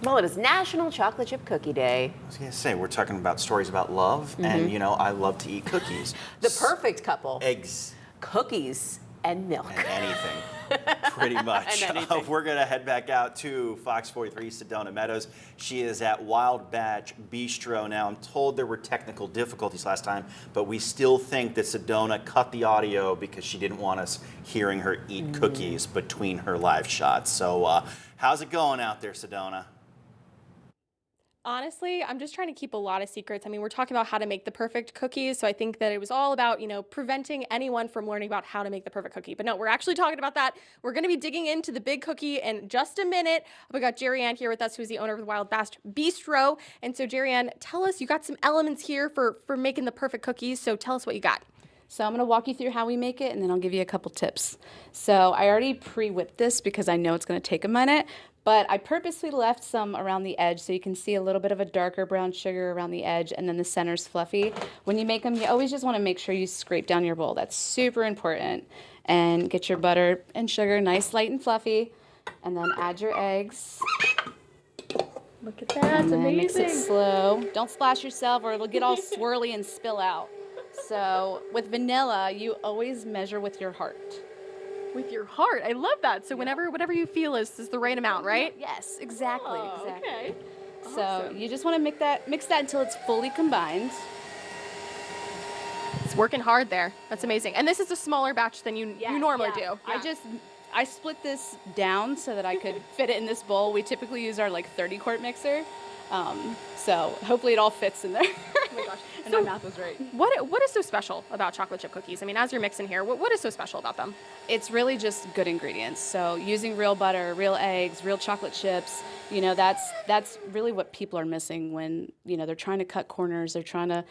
Well, it is National Chocolate Chip Cookie Day. I was going to say, we're talking about stories about love, and, you know, I love to eat cookies. The perfect couple. Eggs. Cookies and milk. And anything, pretty much. And anything. We're going to head back out to Fox 43 Sedona Meadows. She is at Wild Batch Bistro now. I'm told there were technical difficulties last time, but we still think that Sedona cut the audio because she didn't want us hearing her eat cookies between her live shots. So how's it going out there, Sedona? Honestly, I'm just trying to keep a lot of secrets. I mean, we're talking about how to make the perfect cookies, so I think that it was all about, preventing anyone from learning about how to make the perfect cookie. But no, we're actually talking about that. We're going to be digging into the big cookie in just a minute. We got Jerry Ann here with us, who's the owner of the Wild Batch Bistro. And so, Jerry Ann, tell us, you got some elements here for making the perfect cookies, so tell us what you got. So I'm going to walk you through how we make it, and then I'll give you a couple tips. So I already pre-whipped this because I know it's going to take a minute, but I purposely left some around the edge so you can see a little bit of a darker brown sugar around the edge, and then the center's fluffy. When you make them, you always just want to make sure you scrape down your bowl. That's super important. And get your butter and sugar nice, light, and fluffy, and then add your eggs. Look at that, And then mix it amazing. slow. Don't splash yourself or it'll get all swirly and spill out. So with vanilla, you always measure with your heart. With your heart, I love that. So whatever you feel is the right amount, right? Yes, exactly, exactly. Okay. So Awesome. you just want to mix that until it's fully combined. It's working hard there. That's amazing. And this is a smaller batch than you normally do. I split this down so that I could fit it in this bowl. We typically use our 30-quart mixer. So hopefully it all fits in there. Oh my gosh. And my math was right. What is so special about chocolate chip cookies? I mean, as you're mixing here, what is so special about them? It's really just good ingredients. So using real butter, real eggs, real chocolate chips, that's really what people are missing when, they're trying to cut corners, they're trying to,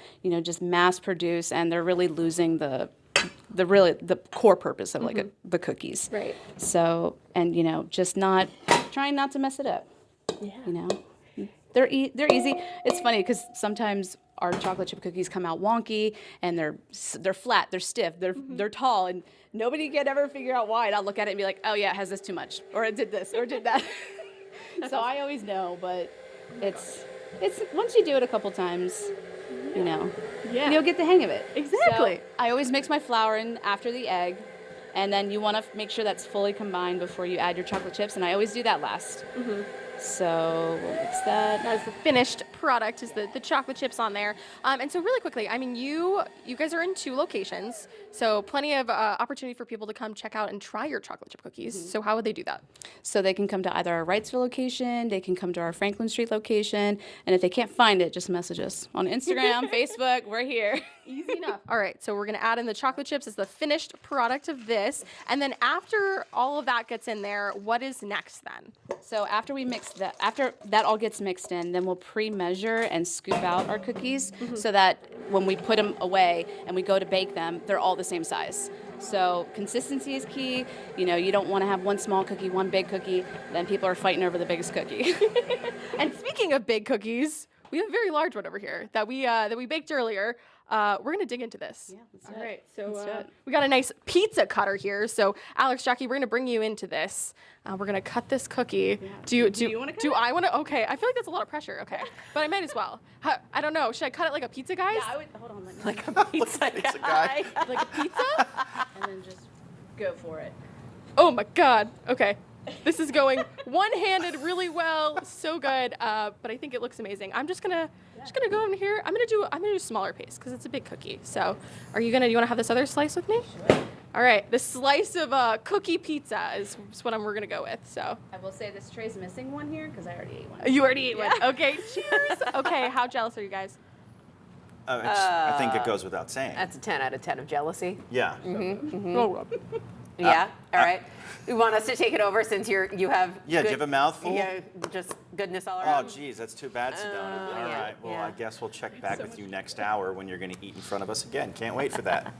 just mass produce, and they're really losing the core purpose of the cookies. Right. So, and just trying not to mess it up. Yeah. They're easy. It's funny because sometimes our chocolate chip cookies come out wonky and they're flat, they're stiff, they're tall, and nobody can ever figure out why. And I'll look at it and be like, oh yeah, it has this too much, or it did this, or it did that. So I always know, but it's once you do it a couple times, you'll get the hang of it. Exactly. So I always mix my flour in after the egg, and then you want to make sure that's fully combined before you add your chocolate chips, and I always do that last. So we'll mix that. That is the finished product, is the chocolate chips on there. And so really quickly, I mean, you guys are in 2 locations, so plenty of opportunity for people to come check out and try your chocolate chip cookies. So how would they do that? So they can come to either our Wrightsville location, they can come to our Franklin Street location, and if they can't find it, just message us on Instagram, Facebook, we're here. Easy enough. All right, so we're going to add in the chocolate chips as the finished product of this. And then after all of that gets in there, what is next then? So after that all gets mixed in, then we'll pre-measure and scoop out our cookies so that when we put them away and we go to bake them, they're all the same size. So consistency is key. You don't want to have one small cookie, one big cookie, then people are fighting over the biggest cookie. And speaking of big cookies, we have a very large one over here that we baked earlier. We're going to dig into this. Yeah, let's do All it. right, so Let's do it. we got a nice pizza cutter here. So Alex, Jackie, we're going to bring you into this. We're going to cut this cookie. Yeah. Do you wanna cut do it? I want to? Okay, I feel like that's a lot of pressure. Okay, but I might as well. I don't know. Should I cut it like a pizza, guys? Yeah, I would, hold on, let me, Like a pizza Pizza guy. guy. Like a pizza? and then just go for it. Oh my God. Okay. This is going one-handed really well, so good. But I think it looks amazing. I'm just gonna go in here. I'm gonna do a smaller piece because it's a big cookie. So, do you want to have this other slice with me? Sure. All right. The slice of cookie pizza is what we're gonna go with. So I will say this tray's missing one here because I already ate one. you already ate one. Okay. Cheers. Okay. How jealous are you guys? I think it goes without saying. That's a 10 out of 10 of jealousy. Yeah. Oh, Yeah. All right. You want us to take it over since you have. Yeah, do you have a mouthful? Yeah, just goodness all Oh, around. geez, that's too bad, Sedona. All yeah, right, well, yeah. I guess we'll check back with you next hour when you're going to eat in front of us again. Can't wait for that.